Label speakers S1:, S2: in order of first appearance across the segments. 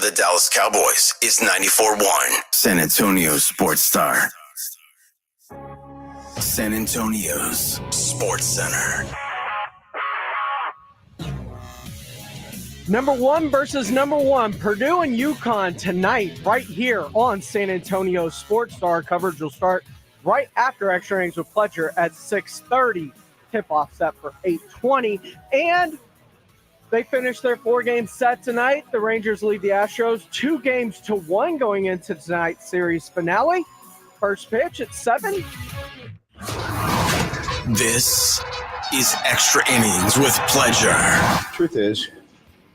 S1: the Dallas Cowboys is 94.1 San Antonio Sports Star. San Antonio's Sports Center.
S2: Number one versus number one, Purdue and UConn tonight, right here on San Antonio Sports Star. Coverage will start right after Extra Innings with Pledger at 6:30. Tip-off set for 8:20. And they finished their four-game set tonight. The Rangers lead the Astros 2-1 going into tonight's series finale. First pitch at 7.
S1: This is Extra Innings with Pledger.
S3: Truth is,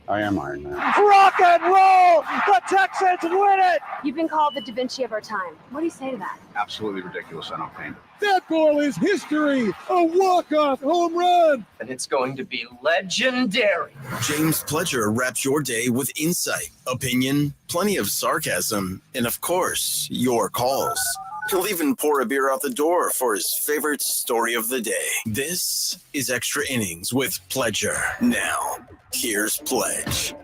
S3: I am Iron Man.
S2: Rock and roll! The Texans win it!
S4: You've been called the Da Vinci of our time. What do you say to that?
S3: Absolutely ridiculous. I don't paint.
S5: That goal is history. A walk-off home run.
S6: And it's going to be legendary.
S1: James Pledger wraps your day with insight, opinion, plenty of sarcasm, and of course, your calls. He'll even pour a beer out the door for his favorite story of the day. This is Extra Innings with Pledger. Now, here's Pledge.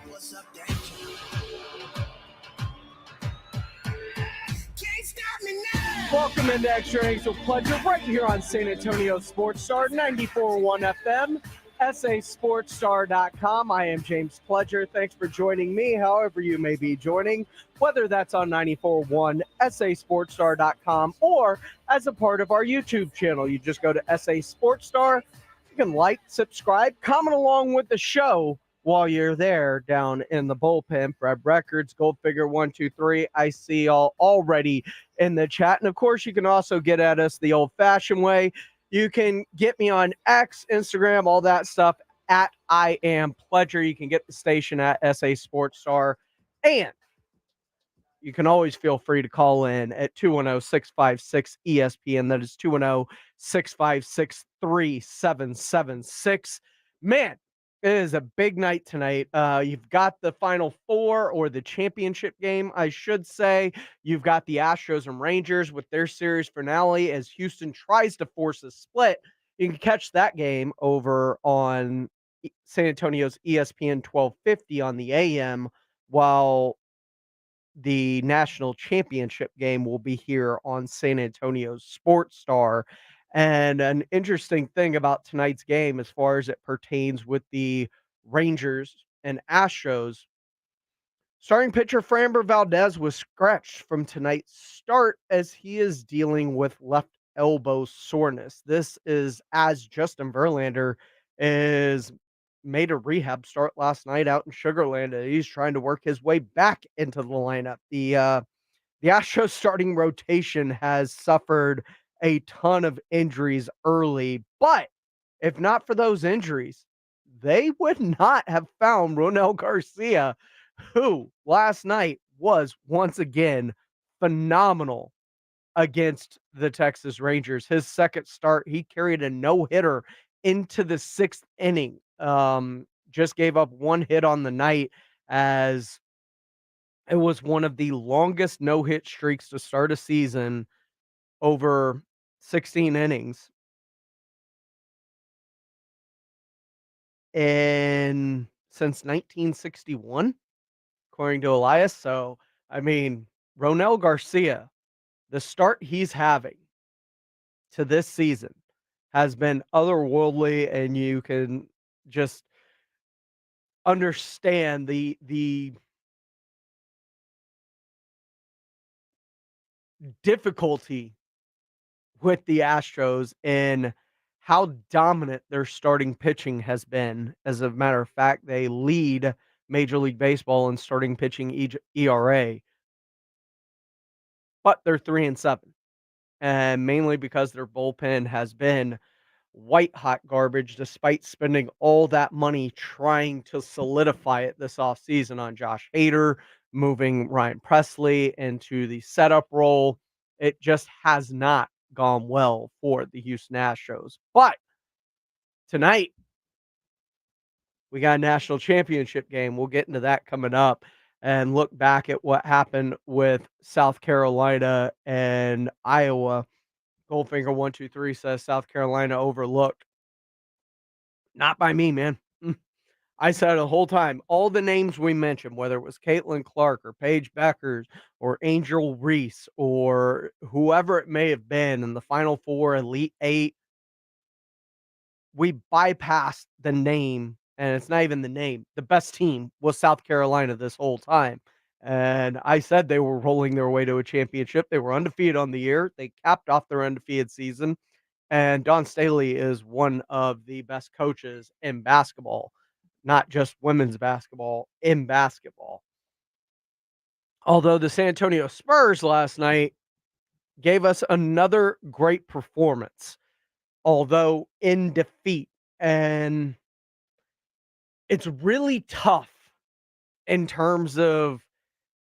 S7: What's up, Danger? Can't stop me now.
S2: Welcome into Extra Innings with Pledger right here on San Antonio Sports Star, 94.1 FM, sasportstar.com. I am James Pledger. Thanks for joining me, however you may be joining, whether that's on 94.1, sasportstar.com, or as a part of our YouTube channel. You just go to SA Sports Star. You can like, subscribe, comment along with the show while you're there down in the bullpen. Fred Records, Goldfigure 123. I see y'all already in the chat. And of course, you can also get at us the old-fashioned way. You can get me on X, Instagram, all that stuff at I Am Pledger. You can get the station at SA Sports Star. And you can always feel free to call in at 210-656-ESPN. That is 210-656-3776. Man, it is a big night tonight. You've got the Final Four, or the championship game, I should say. You've got the Astros and Rangers with their series finale as Houston tries to force a split. You can catch that game over on San Antonio's ESPN 1250 on the AM, while the national championship game will be here on San Antonio's Sports Star. And an interesting thing about tonight's game, as far as it pertains with the Rangers and Astros, starting pitcher Framber Valdez was scratched from tonight's start as he is dealing with left elbow soreness. This is as Justin Verlander is made a rehab start last night out in Sugar Land, and he's trying to work his way back into the lineup. The Astros starting rotation has suffered a ton of injuries early, but if not for those injuries, they would not have found Ronel Garcia, who last night was once again phenomenal against the Texas Rangers. His second start, he carried a no-hitter into the 6th inning. Just gave up one hit on the night, as it was one of the longest no-hit streaks to start a season, over 16 innings. And since 1961, according to Elias. So, I mean, Ronel Garcia, the start he's having to this season has been otherworldly, and you can just understand the difficulty with the Astros in how dominant their starting pitching has been. As a matter of fact, they lead Major League Baseball in starting pitching ERA, but they're 3-7, and mainly because their bullpen has been white hot garbage, despite spending all that money trying to solidify it this offseason on Josh Hader, moving Ryan Presley into the setup role. It just has not gone well for the Houston Astros. But tonight, we got a national championship game. We'll get into that coming up and look back at what happened with South Carolina and Iowa. Goldfinger 123 says South Carolina overlooked. Not by me, man. I said the whole time, all the names we mentioned, whether it was Caitlin Clark or Paige Beckers or Angel Reese or whoever it may have been in the Final Four, Elite Eight, we bypassed the name, and it's not even the name. The best team was South Carolina this whole time. And I said they were rolling their way to a championship. They were undefeated on the year. They capped off their undefeated season. And Don Staley is one of the best coaches in basketball, not just women's basketball, in basketball. Although the San Antonio Spurs last night gave us another great performance, although in defeat. And it's really tough in terms of,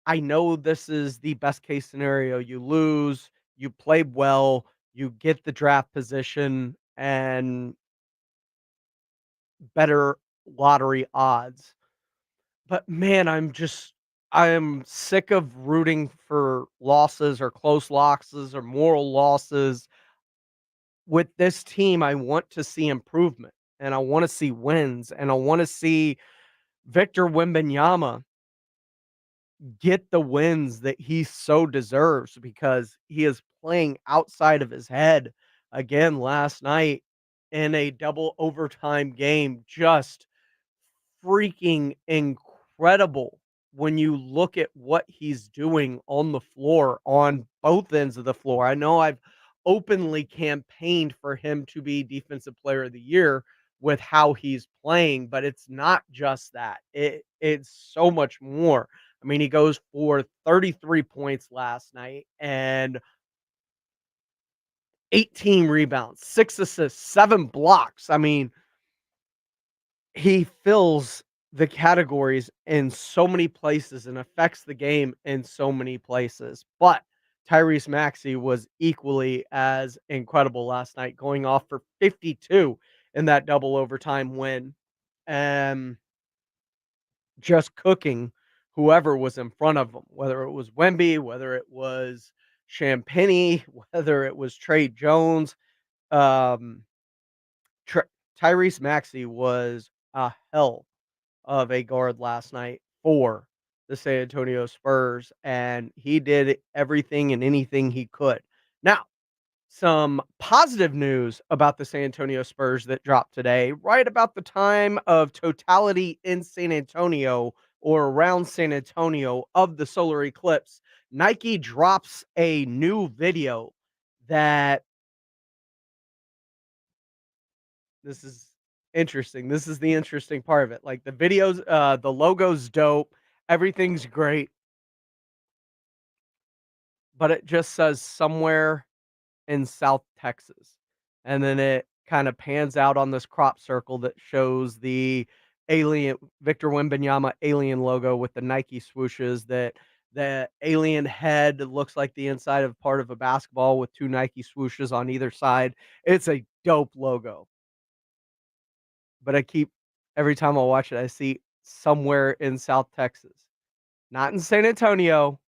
S2: I know this is the best case scenario. You lose, you played well, you get the draft position and better lottery odds. But man, I'm sick of rooting for losses or close losses or moral losses. With this team, I want to see improvement and I want to see wins and I want to see Victor Wembanyama get the wins that he so deserves because he is playing outside of his head again last night in a double overtime game. Just freaking incredible when you look at what he's doing on the floor on both ends of the floor. I know I've openly campaigned for him to be defensive player of the year with how he's playing, but it's not just that. It's so much more. I mean, he goes for 33 points last night and 18 rebounds, 6 assists, 7 blocks. I mean, he fills the categories in so many places and affects the game in so many places. But Tyrese Maxey was equally as incredible last night, going off for 52 in that double overtime win. And just cooking whoever was in front of him, whether it was Wemby, whether it was Champagny, whether it was Trey Jones. Um, Tyrese Maxey was a hell of a guard last night for the San Antonio Spurs, and he did everything and anything he could. Now, some positive news about the San Antonio Spurs that dropped today, right about the time of totality in San Antonio or around San Antonio of the solar eclipse. Nike drops a new video that this is interesting. This is the interesting part of it. Like the videos, the logo's dope, everything's great, but it just says somewhere in South Texas. And then it kind of pans out on this crop circle that shows the alien Victor Wembanyama alien logo with the Nike swooshes. That the alien head looks like the inside of part of a basketball with 2 Nike swooshes on either side. It's a dope logo. But every time I watch it, I see somewhere in South Texas. Not in San Antonio,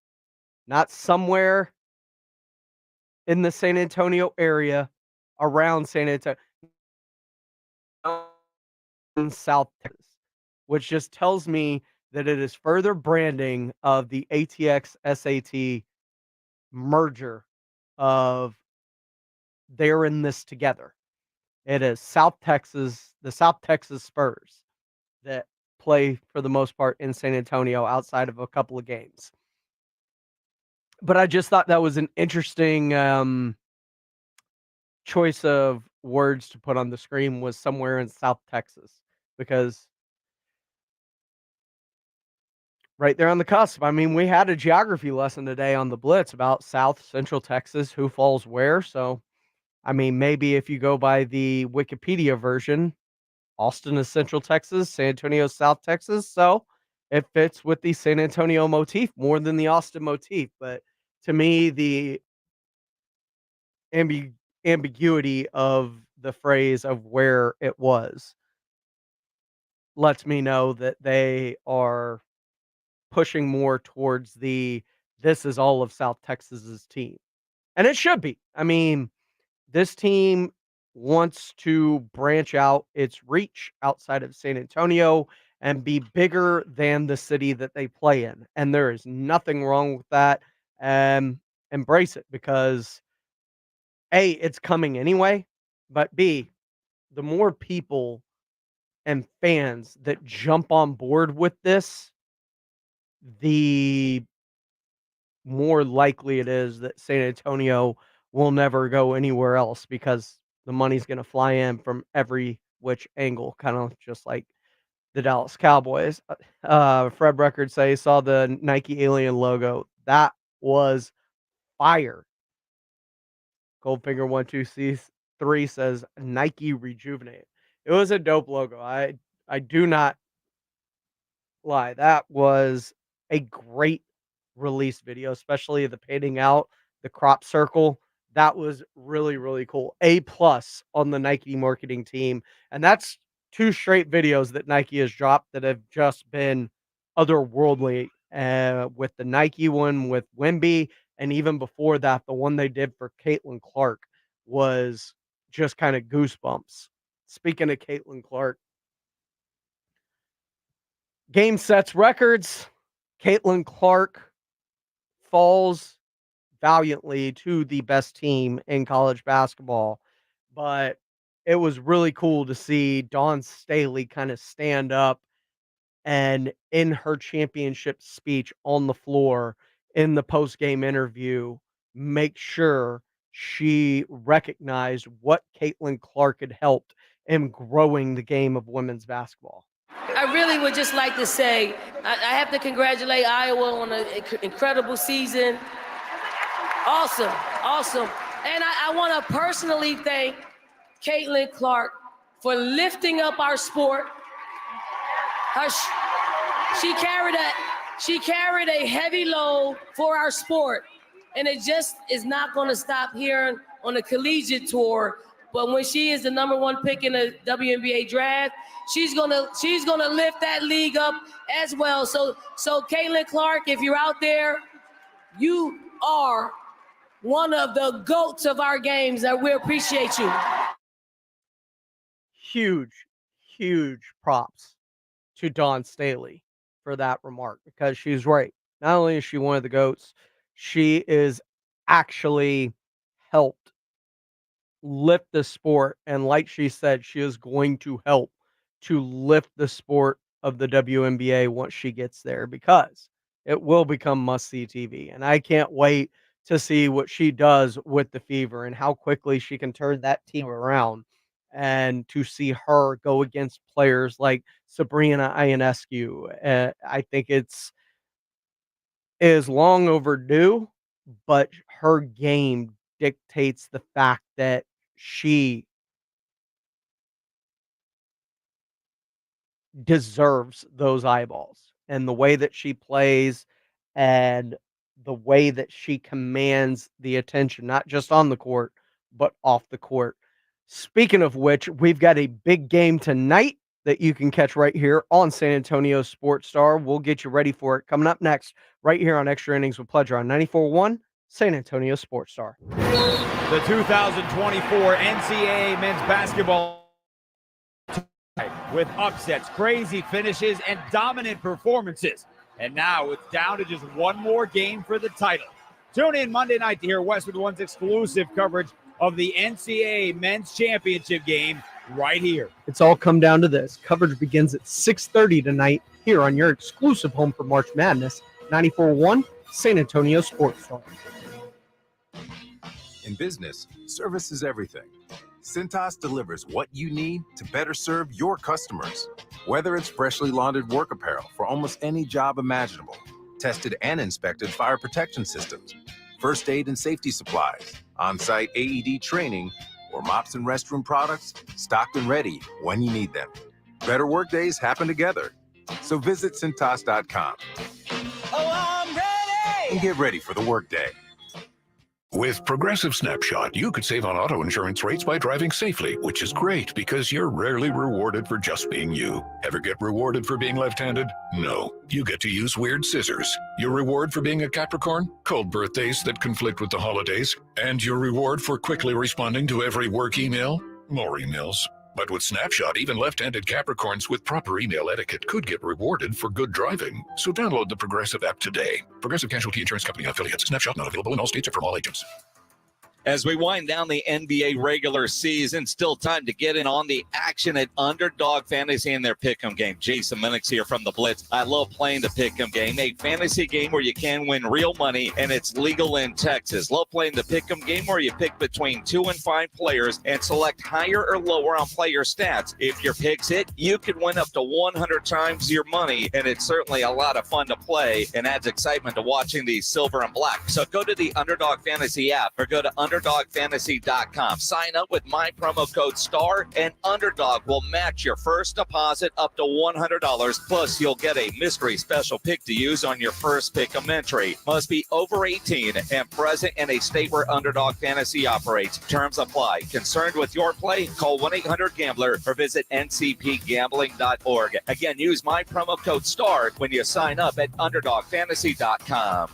S2: not somewhere in the San Antonio area, around San Antonio, in South Texas, which just tells me that it is further branding of the ATX SAT merger of they're in this together. It is South Texas, the South Texas Spurs that play for the most part in San Antonio outside of a couple of games. But I just thought that was an interesting choice of words to put on the screen, was somewhere in South Texas, because right there on the cusp. I mean, we had a geography lesson today on the Blitz about South Central Texas, who falls where. So, I mean, maybe if you go by the Wikipedia version, Austin is Central Texas, San Antonio is South Texas. So it fits with the San Antonio motif more than the Austin motif. But to me, the ambiguity of the phrase of where it was lets me know that they are pushing more towards this is all of South Texas's team. And it should be. I mean, this team wants to branch out its reach outside of San Antonio and be bigger than the city that they play in. And there is nothing wrong with that. Embrace it because A, it's coming anyway, but B, the more people and fans that jump on board with this, the more likely it is that San Antonio will never go anywhere else because the money's going to fly in from every which angle, kind of just like the Dallas Cowboys. Fred Record say saw the Nike alien logo. That was fire. Goldfinger 123 says Nike rejuvenate. It was a dope logo. I do not lie. That was a great release video, especially the painting out, the crop circle. That was really, really cool. A plus on the Nike marketing team. And that's 2 straight videos that Nike has dropped that have just been otherworldly. With the Nike one with Wemby, and even before that, the one they did for Caitlin Clark was just kind of goosebumps. Speaking of Caitlin Clark, game sets records. Caitlin Clark falls valiantly to the best team in college basketball. But it was really cool to see Dawn Staley kind of stand up and in her championship speech on the floor in the post-game interview, make sure she recognized what Caitlin Clark had helped in growing the game of women's basketball.
S8: I really would just like to say, I have to congratulate Iowa on an incredible season. Awesome. And I want to personally thank Caitlin Clark for lifting up our sport. She carried a heavy load for our sport, and it just is not going to stop here on the collegiate tour. But when she is the #1 pick in the WNBA draft, she's gonna lift that league up as well. So Caitlin Clark, if you're out there, you are one of the GOATs of our games, and we appreciate you.
S2: Huge props to Dawn Staley for that remark, because she's right. Not only is she one of the GOATs, she is actually helped lift the sport. And like she said, she is going to help to lift the sport of the WNBA once she gets there, because it will become must-see TV. And I can't wait to see what she does with the Fever and how quickly she can turn that team around, and to see her go against players like Sabrina Ionescu. I think it is long overdue, but her game dictates the fact that she deserves those eyeballs, and the way that she plays and the way that she commands the attention, not just on the court, but off the court. Speaking of which, we've got a big game tonight that you can catch right here on San Antonio Sports Star. We'll get you ready for it coming up next, right here on Extra Innings with Pleasure on 94.1 San Antonio Sports Star.
S9: The 2024 NCAA men's basketball with upsets, crazy finishes, and dominant performances. And now it's down to just one more game for the title. Tune in Monday night to hear Westwood One's exclusive coverage of the NCAA men's championship game right here.
S2: It's all come down to this. Coverage begins at 6:30 tonight here on your exclusive home for March Madness, 94.1 San Antonio Sports Star.
S10: In business, service is everything. Cintas delivers what you need to better serve your customers. Whether it's freshly laundered work apparel for almost any job imaginable, tested and inspected fire protection systems, first aid and safety supplies, on-site AED training, or mops and restroom products, stocked and ready when you need them. Better work days happen together. So visit Cintas.com.
S7: Oh, I'm ready!
S10: And get ready for the workday.
S11: With Progressive Snapshot, you could save on auto insurance rates by driving safely, which is great because you're rarely rewarded for just being you. Ever get rewarded for being left-handed? No. You get to use weird scissors. Your reward for being a Capricorn? Cold birthdays that conflict with the holidays. And your reward for quickly responding to every work email? More emails. But with Snapshot, even left-handed Capricorns with proper email etiquette could get rewarded for good driving. So download the Progressive app today. Progressive Casualty Insurance Company affiliates. Snapshot not available in all states or from all agents.
S12: As we wind down the NBA regular season, still time to get in on the action at Underdog Fantasy and their Pick'em game. Jason Minix here from the Blitz. I love playing the Pick'em game, a fantasy game where you can win real money, and it's legal in Texas. Love playing the Pick'em game where you pick between 2 and 5 players and select higher or lower on player stats. If your picks hit, you could win up to 100 times your money, and it's certainly a lot of fun to play and adds excitement to watching the silver and black. So go to the Underdog Fantasy app or go to UnderdogFantasy.com. Sign up with my promo code STAR, and Underdog will match your first deposit up to $100. Plus, you'll get a mystery special pick to use on your first Pick'em entry. Must be over 18 and present in a state where Underdog Fantasy operates. Terms apply. Concerned with your play? Call 1-800-GAMBLER or visit ncpgambling.org. Again, use my promo code STAR when you sign up at UnderdogFantasy.com.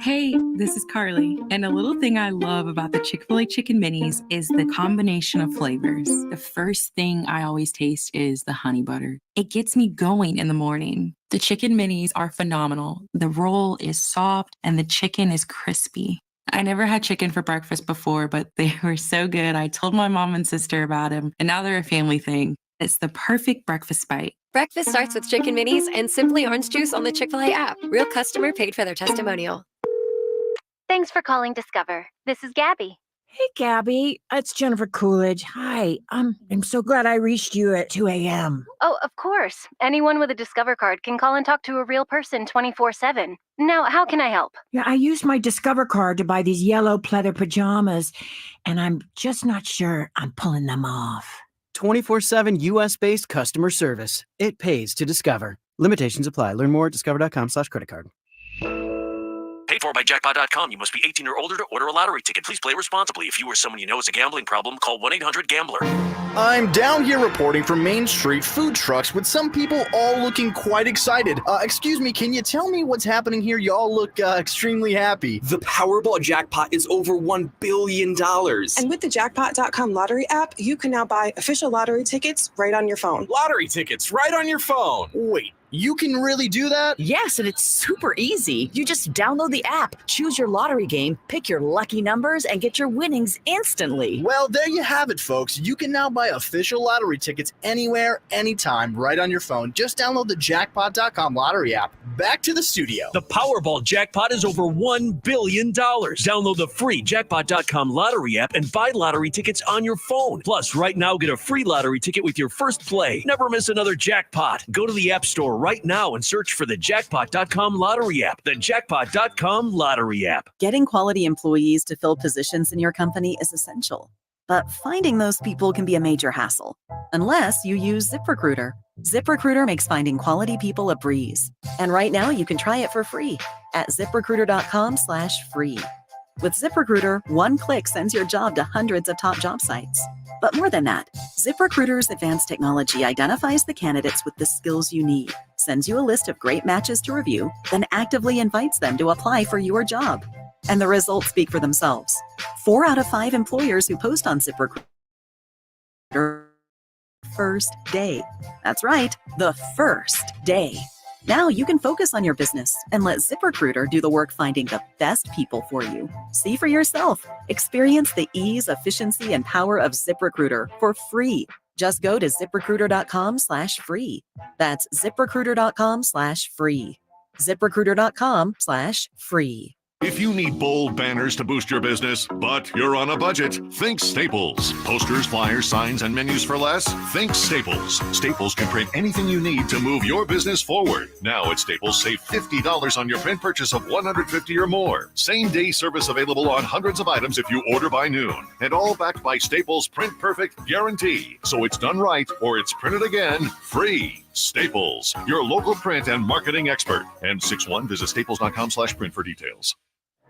S13: Hey, this is Carly, and a little thing I love about the Chick-fil-A Chicken Minis is the combination of flavors. The first thing I always taste is the honey butter. It gets me going in the morning. The Chicken Minis are phenomenal. The roll is soft and the chicken is crispy. I never had chicken for breakfast before, but they were so good. I told my mom and sister about them, and now they're a family thing. It's the perfect breakfast bite.
S14: Breakfast starts with Chicken Minis and Simply Orange Juice on the Chick-fil-A app. Real customer paid for their testimonial.
S4: Thanks for calling Discover. This is Gabby.
S15: Hey, Gabby. It's Jennifer Coolidge. Hi. I'm so glad I reached you at 2 a.m.
S4: Oh, of course. Anyone with a Discover card can call and talk to a real person 24/7. Now, how can I help?
S15: Yeah, I used my Discover card to buy these yellow pleather pajamas, and I'm just not sure I'm pulling them off.
S16: 24/7 U.S.-based customer service. It pays to Discover. Limitations apply. Learn more at discover.com/creditcard.
S17: Paid for by Jackpot.com. You must be 18 or older to order a lottery ticket. Please play responsibly. If you or someone you know has a gambling problem, call 1-800-GAMBLER.
S18: I'm down here reporting from Main Street food trucks with some people all looking quite excited. Excuse me, can you tell me what's happening here? You all look extremely happy.
S19: The Powerball jackpot is over $1 billion.
S20: And with the Jackpot.com lottery app, you can now buy official lottery tickets right on your phone.
S19: Lottery tickets right on your phone.
S18: Wait. You can really do that?
S21: Yes, and it's super easy. You just download the app, choose your lottery game, pick your lucky numbers, and get your winnings instantly.
S18: Well, there you have it, folks. You can now buy official lottery tickets anywhere, anytime, right on your phone. Just download the Jackpot.com lottery app. Back to the studio.
S22: The Powerball jackpot is over $1 billion. Download the free Jackpot.com lottery app and buy lottery tickets on your phone. Plus, right now, get a free lottery ticket with your first play. Never miss another jackpot. Go to the App Store right now and search for the Jackpot.com lottery app. The Jackpot.com lottery app.
S23: Getting quality employees to fill positions in your company is essential. But finding those people can be a major hassle, unless you use ZipRecruiter. ZipRecruiter makes finding quality people a breeze. And right now you can try it for free at ZipRecruiter.com/free. With ZipRecruiter, one click sends your job to hundreds of top job sites. But more than that, ZipRecruiter's advanced technology identifies the candidates with the skills you need, sends you a list of great matches to review, then actively invites them to apply for your job. And the results speak for themselves. 4 out of 5 employers who post on ZipRecruiter first day. That's right, the first day. Now you can focus on your business and let ZipRecruiter do the work finding the best people for you. See for yourself. Experience the ease, efficiency, and power of ZipRecruiter for free. Just go to ZipRecruiter.com/free. That's ZipRecruiter.com/free. ZipRecruiter.com/free.
S24: If you need bold banners to boost your business, but you're on a budget, think Staples. Posters, flyers, signs, and menus for less? Think Staples. Staples can print anything you need to move your business forward. Now at Staples, save $50 on your print purchase of $150 or more. Same-day service available on hundreds of items if you order by noon. And all backed by Staples' Print Perfect guarantee. So it's done right or it's printed again free. Staples, your local print and marketing expert. M61, visit staples.com/print for details.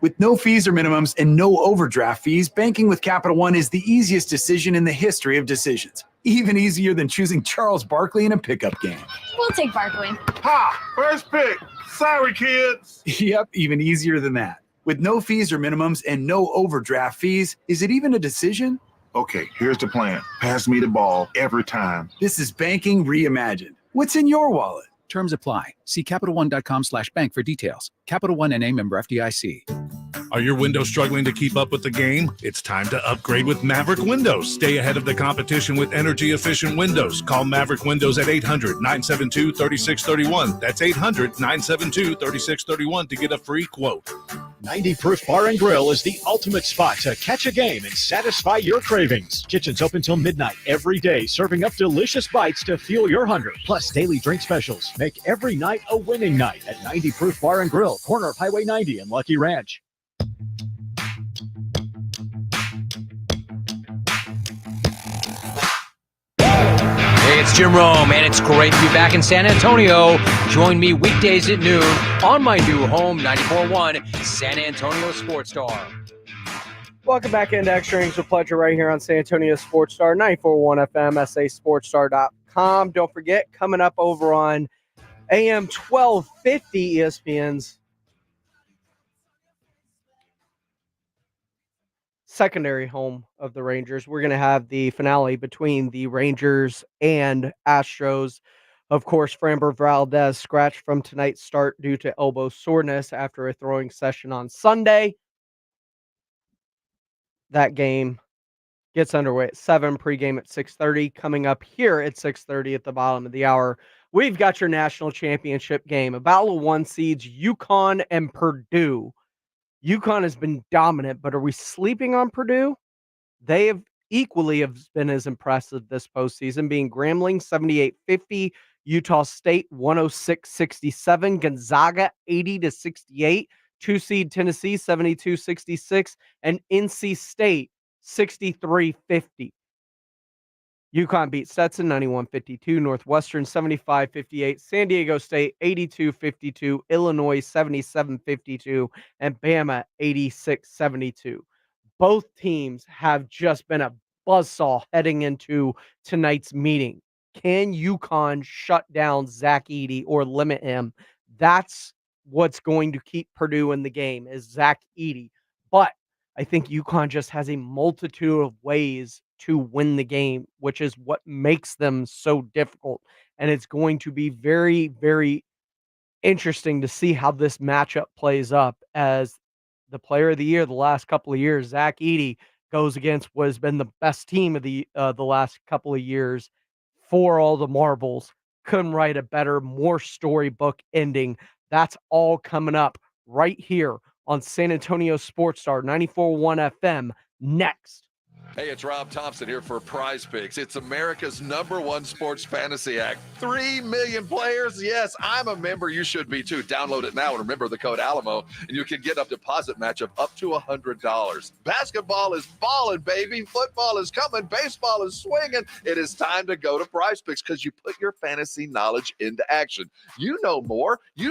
S25: With no fees or minimums and no overdraft fees, banking with Capital One is the easiest decision in the history of decisions. Even easier than choosing Charles Barkley in a pickup game.
S4: We'll take Barkley.
S5: Ha! First pick. Sorry, kids.
S25: Yep, even easier than that. With no fees or minimums and no overdraft fees, is it even a decision?
S5: Okay, here's the plan. Pass me the ball every time.
S25: This is banking reimagined. What's in your wallet?
S1: Terms apply. See CapitalOne.com/bank for details. Capital One NA, member FDIC.
S24: Are your windows struggling to keep up with the game? It's time to upgrade with Maverick Windows. Stay ahead of the competition with energy-efficient windows. Call Maverick Windows at 800-972-3631. That's 800-972-3631 to get a free quote.
S3: 90 Proof Bar and Grill is the ultimate spot to catch a game and satisfy your cravings. Kitchen's open till midnight every day, serving up delicious bites to fuel your hunger. Plus daily drink specials. Make every night a winning night at 90 Proof Bar and Grill, corner of Highway 90 and Lucky Ranch.
S6: Hey, it's Jim Rome, and it's great to be back in San Antonio. Join me weekdays at noon on my new home, 94.1 San Antonio Sports Star.
S2: Welcome back into Extra Innings with Pleasure right here on San Antonio Sports Star, 94.1 FM, sasportstar.com. Don't forget, coming up over on AM 1250 ESPN's secondary home of the Rangers. We're going to have the finale between the Rangers and Astros. Of course, Framber Valdez scratched from tonight's start due to elbow soreness after a throwing session on Sunday. That game gets underway at 7, pregame at 6:30. Coming up here at 6:30 at the bottom of the hour, we've got your national championship game. A battle of one seeds, UConn and Purdue. UConn has been dominant, but are we sleeping on Purdue? They have equally been as impressive this postseason, being Grambling 78-50, Utah State 106-67, Gonzaga 80-68, 2-seed Tennessee 72-66, and NC State 63-50. UConn beat Stetson 91-52, Northwestern 75-58, San Diego State 82-52, Illinois 77-52, and Bama 86-72. Both teams have just been a buzzsaw heading into tonight's meeting. Can UConn shut down Zach Edey or limit him? That's what's going to keep Purdue in the game, is Zach Edey. But I think UConn just has a multitude of ways to win the game, which is what makes them so difficult. And it's going to be very, very interesting to see how this matchup plays up, as the player of the year the last couple of years, Zach Edey, goes against what has been the best team of the last couple of years for all the marbles. Couldn't write a better, more storybook ending. That's all coming up right here on San Antonio Sports Star 94.1 FM next.
S8: Hey, it's Rob Thompson here for Prize Picks. It's America's #1 sports fantasy act. 3 million players. Yes, I'm a member. You should be too. Download it now and remember the code Alamo, and you can get a deposit match of up to $100. Basketball is balling, baby. Football is coming. Baseball is swinging. It is time to go to Prize Picks because you put your fantasy knowledge into action. You know more. You